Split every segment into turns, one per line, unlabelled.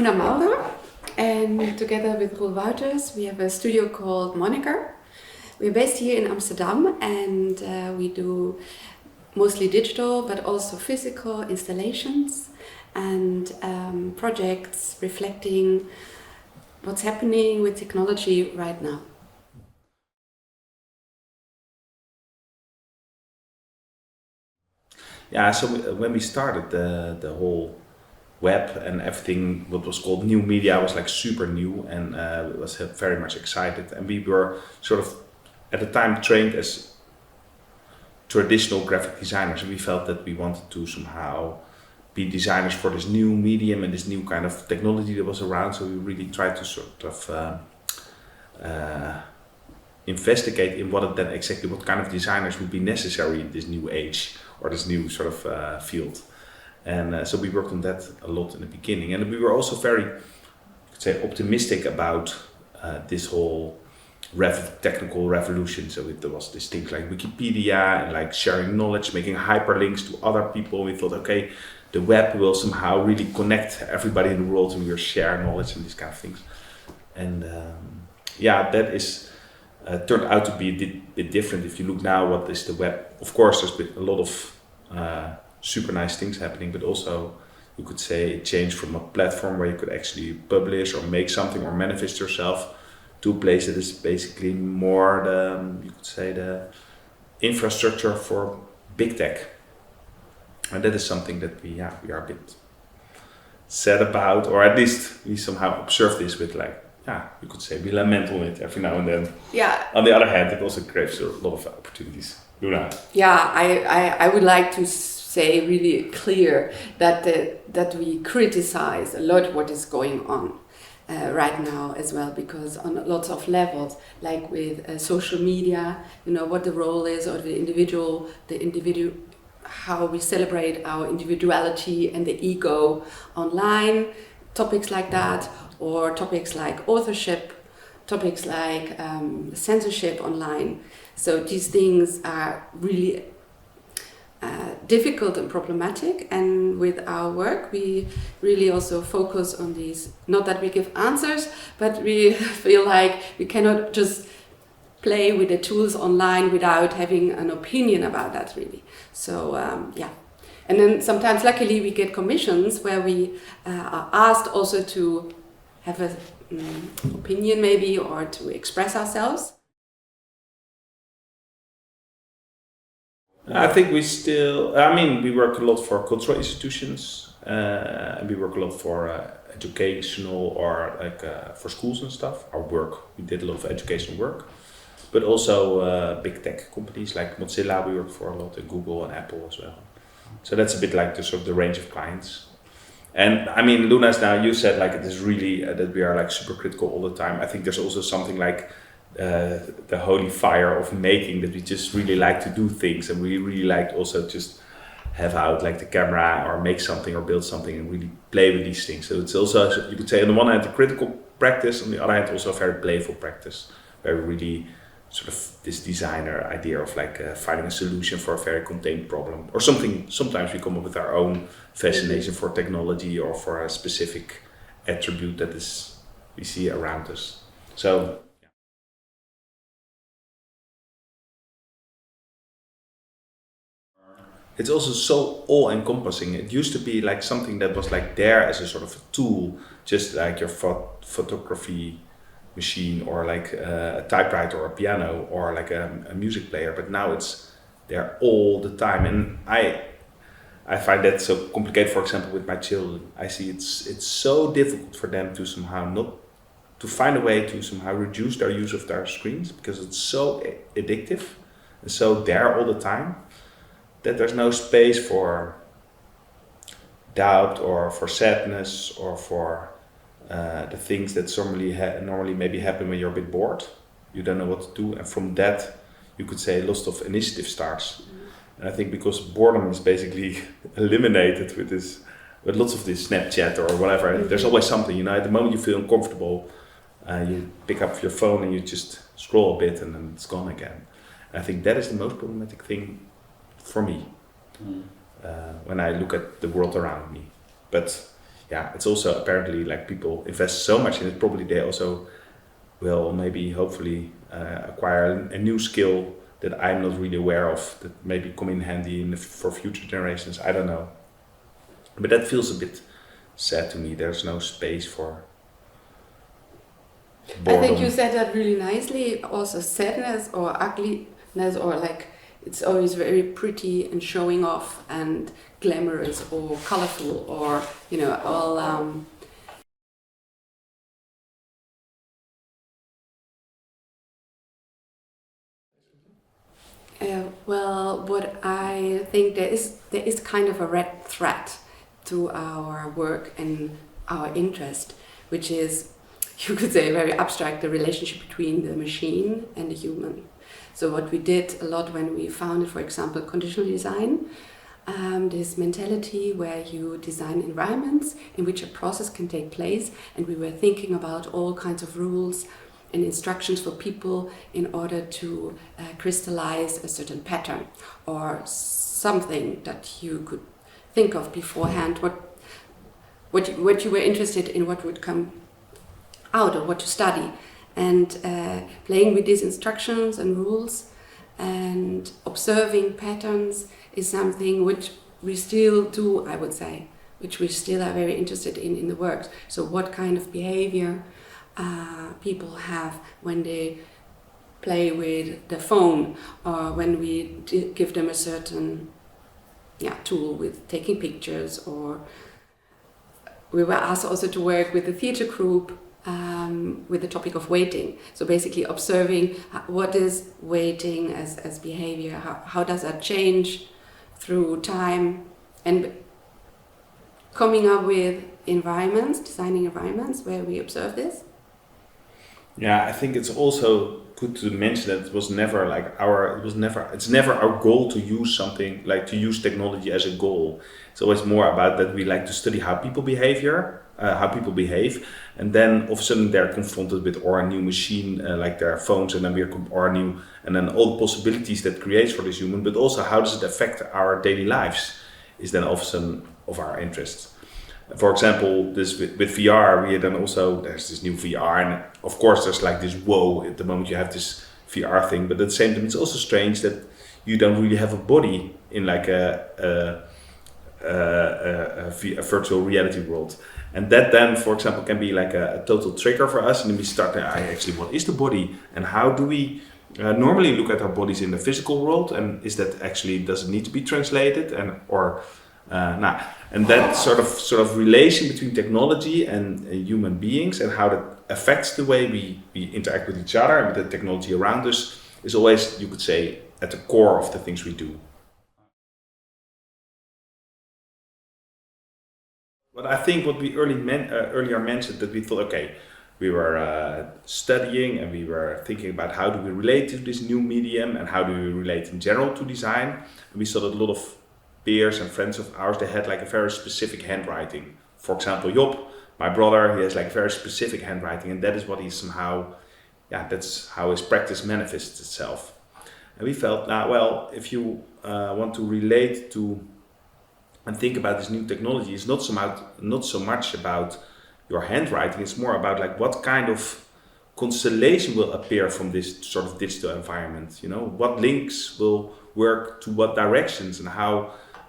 Luna Maurer, and together with Wouters we have a studio called Moniker. We're based here in Amsterdam, and we do mostly digital but also physical installations and projects reflecting what's happening with technology right now.
Yeah, so when we started the whole web and everything, what was called new media was like super new, and was very much excited. And we were sort of at the time trained as traditional graphic designers, and we felt that we wanted to somehow be designers for this new medium and this new kind of technology that was around. So we really tried to sort of investigate in what kind of designers would be necessary in this new age or this new sort of field. And so we worked on that a lot in the beginning, and we were also very, optimistic about this whole technical revolution. So there was this thing like Wikipedia and like sharing knowledge, making hyperlinks to other people. We thought, okay, the web will somehow really connect everybody in the world, and we will share knowledge and these kind of things. And that is turned out to be a bit different. If you look now, what is the web? Of course, there's been a lot of super nice things happening, but also you could say it changed from a platform where you could actually publish or make something or manifest yourself to a place that is basically more the infrastructure for big tech. And that is something that we are a bit sad about, or at least we somehow observe this with you could say we lament on it every now and then.
Yeah.
On the other hand, it also creates a lot of opportunities. Luna.
Yeah, I would like to say really clear that we criticize a lot what is going on right now as well, because on lots of levels, like with social media, what the role is of the individual, how we celebrate our individuality and the ego online, topics like that, or topics like authorship, topics like censorship online. So these things are really difficult and problematic, and with our work we really also focus on these. Not that we give answers, but we feel like we cannot just play with the tools online without having an opinion about that, really. So and then sometimes luckily we get commissions where we are asked also to have an opinion maybe, or to express ourselves.
I think we work a lot for cultural institutions, and we work a lot for educational or for schools and stuff. We did a lot of educational work, but also big tech companies like Mozilla we work for a lot, and Google and Apple as well. So that's a bit like the range of clients. And I mean, Luna's now, you said it is really that we are super critical all the time. I think there's also something like the holy fire of making, that we just really like to do things, and we really like also just have out the camera or make something or build something and really play with these things. So it's also, you could say, on the one hand a critical practice, on the other hand also a very playful practice, where we really sort of this designer idea of finding a solution for a very contained problem or something. Sometimes we come up with our own fascination for technology or for a specific attribute that we see around us. So it's also so all-encompassing. It used to be something that was there as a sort of a tool, just like your photography machine, or a typewriter or a piano, or a music player. But now it's there all the time, and I find that so complicated. For example, with my children, I see it's so difficult for them to somehow to find a way to somehow reduce their use of their screens, because it's so addictive and so there all the time, that there's no space for doubt or for sadness or for the things that normally maybe happen when you're a bit bored. You don't know what to do, and from that you could say loss of initiative starts. And I think because boredom is basically eliminated with lots of this Snapchat or whatever, there's always something, at the moment you feel uncomfortable, you pick up your phone and you just scroll a bit and then it's gone again. And I think that is the most problematic thing for me when I look at the world around me. But yeah, it's also apparently like people invest so much in it, probably they also will maybe hopefully acquire a new skill that I'm not really aware of, that maybe come in handy for future generations. I don't know. But that feels a bit sad to me. There's no space for boredom.
I think you said that really nicely. Also, sadness or ugliness, or like it's always very pretty and showing off and glamorous or colorful, or all. Well, what I think there is kind of a red thread to our work and our interest, which is, you could say, very abstract, the relationship between the machine and the human. So what we did a lot when we founded, for example, conditional design, this mentality where you design environments in which a process can take place, and we were thinking about all kinds of rules and instructions for people in order to crystallize a certain pattern or something that you could think of beforehand, what you were interested in, what would come out or what to study, and playing with these instructions and rules and observing patterns is something which we still do, I would say, which we still are very interested in the work. So what kind of behavior people have when they play with the phone, or when we give them a certain tool with taking pictures, or we were asked also to work with the theater group with the topic of waiting. So basically observing what is waiting as behavior, how does that change through time, and coming up with environments, designing environments where we observe this.
Yeah, I think it's also good to mention that it's never our goal to use something, like to use technology as a goal. It's always more about that we like to study how people behave, and then all of a sudden they're confronted with or a new machine like their phones, and then and then all the possibilities that creates for this human, but also how does it affect our daily lives is then all of a sudden of our interest. For example, this with VR, there's this new VR, and of course there's like this whoa at the moment you have this VR thing, but at the same time it's also strange that you don't really have a body in like a virtual reality world. And that then, for example, can be like a total trigger for us, and then we start what is the body, and how do we normally look at our bodies in the physical world, and is that actually, does it need to be translated, and that sort of relation between technology and human beings, and how that affects the way we interact with each other and with the technology around us, is always, you could say, at the core of the things we do. But I think what we earlier mentioned, that we thought, okay, we were studying and we were thinking about how do we relate to this new medium and how do we relate in general to design. And we saw that a lot of peers and friends of ours, they had like a very specific handwriting. For example, Job, my brother, he has like very specific handwriting, and that is what he somehow, that's how his practice manifests itself. And we felt, if you want to relate to and think about this new technology, it's not so much about your handwriting, it's more about like what kind of constellation will appear from this sort of digital environment. What links will work to what directions, and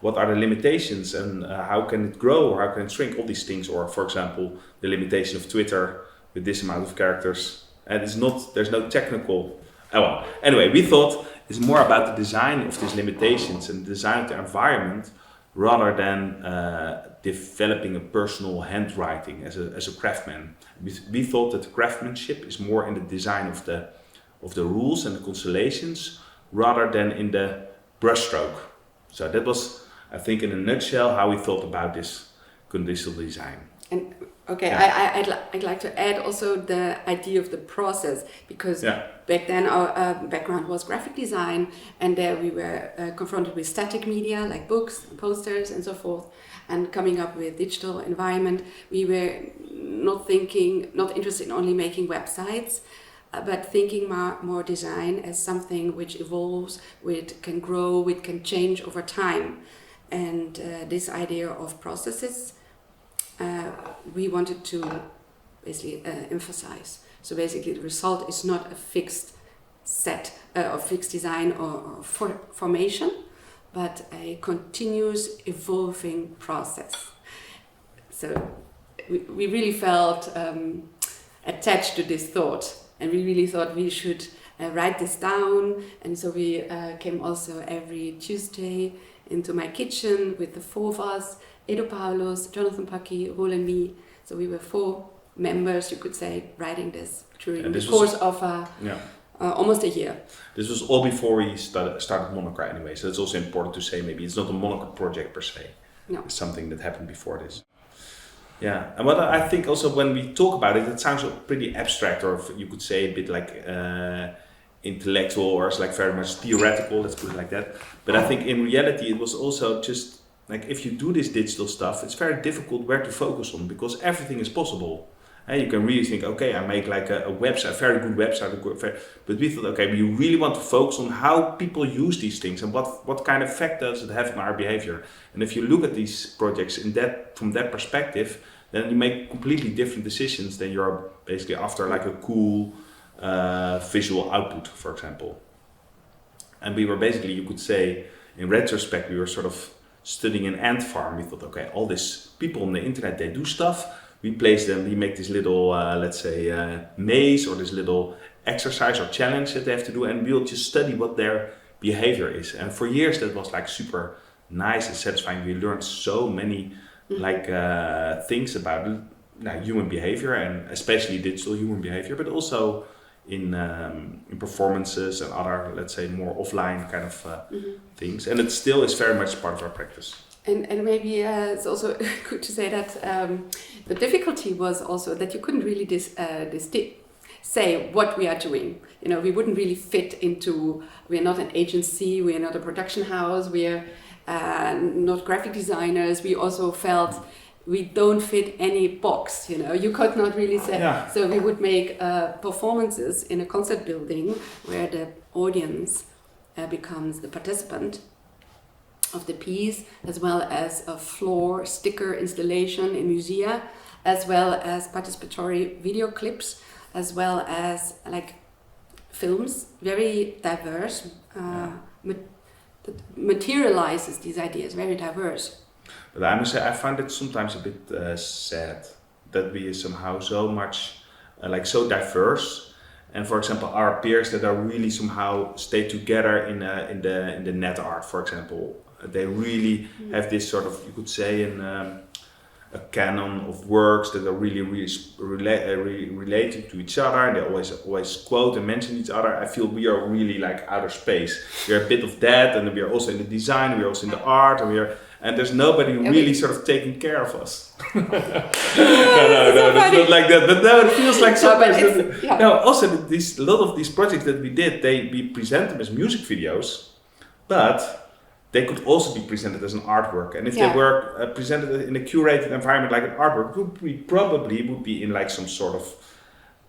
what are the limitations, and how can it grow or how can it shrink, all these things. Or for example, the limitation of Twitter with this amount of characters, and there's no technical, anyway, we thought it's more about the design of these limitations and the design of the environment, rather than developing a personal handwriting as a craftsman. We thought that the craftsmanship is more in the design of the rules and the constellations, rather than in the brushstroke. So that was, I think, in a nutshell, how we thought about this conditional design.
And I'd like to add also the idea of the process, because back then our background was graphic design, and there we were confronted with static media like books, posters, and so forth. And coming up with digital environment, we were not interested in only making websites, but thinking more design as something which evolves, which can grow, which can change over time. And this idea of processes we wanted to basically emphasize. So basically the result is not a fixed set or fixed design or formation, but a continuous evolving process. So we really felt attached to this thought, and we really thought we should write this down. And so we came also every Tuesday into my kitchen with the four of us, Edo Paulos, Jonathan Paki, Roel and me. So we were 4 members, you could say, writing this during the course of almost a year.
This was all before we started Moniker anyway, so it's also important to say maybe it's not a Moniker project per se.
No.
It's something that happened before this. Yeah, and what I think also when we talk about it, it sounds pretty abstract, or you could say a bit like intellectual, or it's like very much theoretical, let's put it like that. But I think in reality it was also just like, if you do this digital stuff, it's very difficult where to focus on, because everything is possible. And you can really think, okay, I make like a website, a very good website, but we thought, okay, we really want to focus on how people use these things and what kind of effect does it have on our behavior. And if you look at these projects from that perspective, then you make completely different decisions than you're basically after like a cool visual output, for example. And we were basically, you could say, in retrospect, we were sort of studying an ant farm. We thought, okay, all these people on the internet, they do stuff. We place them, we make this little, let's say, maze, or this little exercise or challenge that they have to do, and we'll just study what their behavior is. And for years that was like super nice and satisfying. We learned so many things about human behavior, and especially digital human behavior, but also in performances and other, let's say, more offline kind of things. And it still is very much part of our practice.
And maybe it's also good to say that the difficulty was also that you couldn't really say what we are doing. You know, we wouldn't really fit into, we are not an agency, we are not a production house, we are not graphic designers. We also felt we don't fit any box, you know, you could not really say. Yeah. So we would make performances in a concert building where the audience becomes the participant of the piece, as well as a floor sticker installation in musea, as well as participatory video clips, as well as like films, very diverse, that materializes these ideas, very diverse.
But I must say, I find it sometimes a bit sad that we are somehow so much, so diverse. And for example, our peers that are really somehow stay together in the net art, for example, they really have this sort of, you could say, a canon of works that are really related to each other, and they always quote and mention each other. I feel we are really like outer space. We are a bit of that, and we are also in the design, we are also in the art, and there's nobody really sort of taking care of us. no, that's not like that. But no, it feels like so. No, also a lot of these projects that we did, we present them as music videos, but they could also be presented as an artwork. And if they were presented in a curated environment like an artwork, probably would be in like some sort of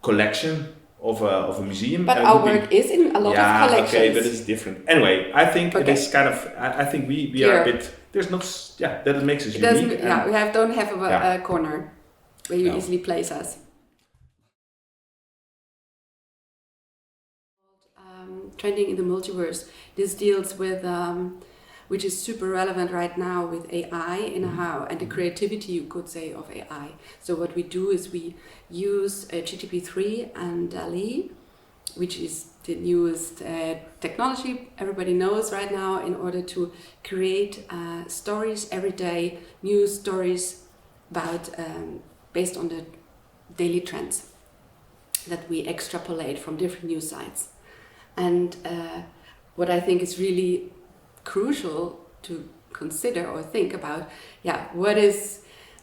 collection of a museum.
But our work is in a lot of collections.
Okay, but it's different. Anyway, I think it is kind of, I think we are a bit, there's not, that it makes us unique.
We don't have a corner where you easily place us. Trending in the multiverse, this deals with which is super relevant right now with AI and the creativity, you could say, of AI. So what we do is we use GPT-3 and DALL-E, which is the newest technology everybody knows right now, in order to create stories every day, new stories about based on the daily trends that we extrapolate from different news sites. And what I think is really crucial to consider or think about,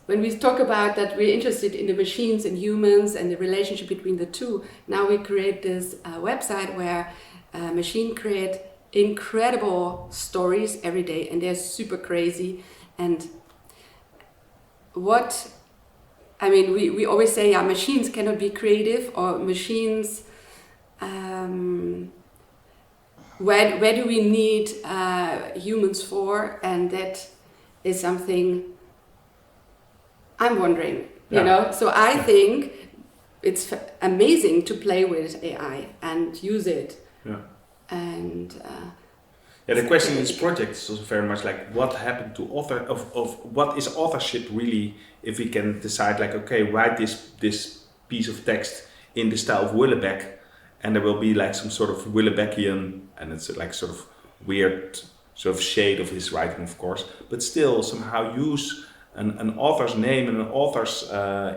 when we talk about that we're interested in the machines and humans and the relationship between the two, now we create this website where machine create incredible stories every day, and they're super crazy. And we always say, machines cannot be creative, or machines, where do we need humans for? And that is something I'm wondering,
Yeah.
you know, so I think it's amazing to play with AI and use it.
Yeah.
And
The question in this project is also very much like what happened to of what is authorship really, if we can decide like, okay, write this piece of text in the style of Willebeck, and there will be like some sort of Willebeckian, and it's like sort of weird sort of shade of his writing, of course, but still somehow use an author's name and an author's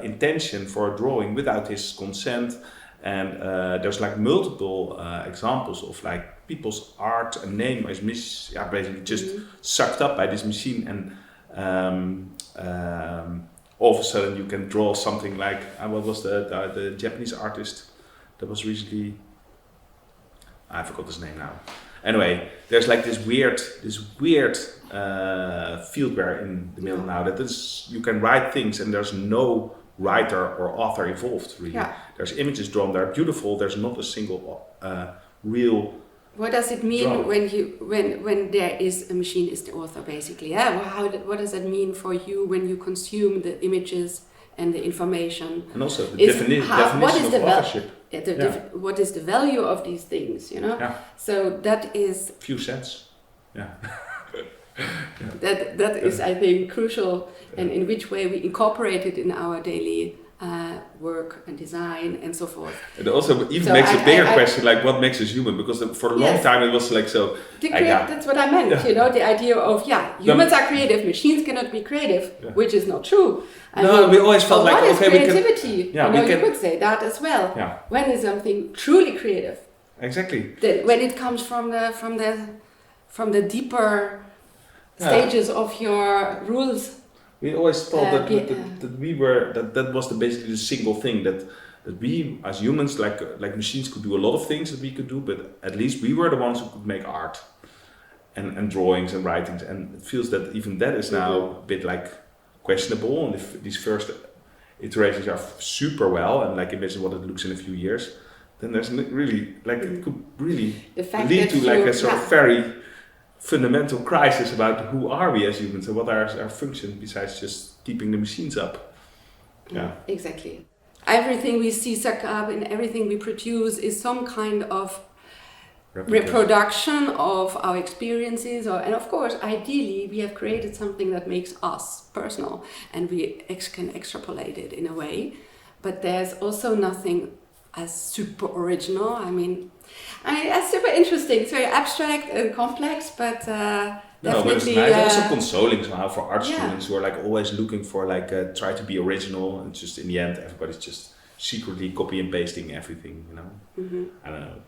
intention for a drawing without his consent. And there's like multiple examples of like people's art and name is basically just sucked up by this machine, and all of a sudden you can draw something like what was the Japanese artist that was recently, I forgot his name now. Anyway, there's like this weird field where in the middle now that is you can write things and there's no writer or author involved really. Yeah. There's images drawn, they're beautiful. There's not a single real.
What does it mean when there is a machine is the author basically? Yeah. What does that mean for you when you consume the images and the information?
And also the definition of authorship.
What is the value of these things? You know.
Yeah.
So that is
few cents. Yeah.
That is, I think, crucial, and in which way we incorporate it in our daily work and design and so forth.
It also even makes a bigger question, like what makes us human? Because for a long time it was like so.
That's what I meant. Yeah. You know, the idea of humans are creative, machines cannot be creative, which is not true.
We always felt like
what is creativity?
You
could say that as well.
Yeah.
When is something truly creative?
Exactly.
When it comes from the deeper stages of your rules.
We always thought that was basically the single thing that we as humans, like machines, could do a lot of things that we could do, but at least we were the ones who could make art and drawings and writings, and it feels that even that is now a bit like questionable, and if these first iterations are super well and like imagine what it looks in a few years, then there's really like it could really lead to like a sort of very fundamental crisis about who are we as humans and what are our function besides just keeping the machines up. Yeah,
exactly. Everything we see suck up and everything we produce is some kind of reproduction of our experiences, and of course, ideally, we have created something that makes us personal, and we can extrapolate it in a way. But there's also nothing as super original. I mean, that's super interesting. It's very abstract and complex, but definitely.
But it's nice. Also consoling somehow for art students who are like always looking for like try to be original, and just in the end, everybody's just secretly copy and pasting everything. You know, I don't know.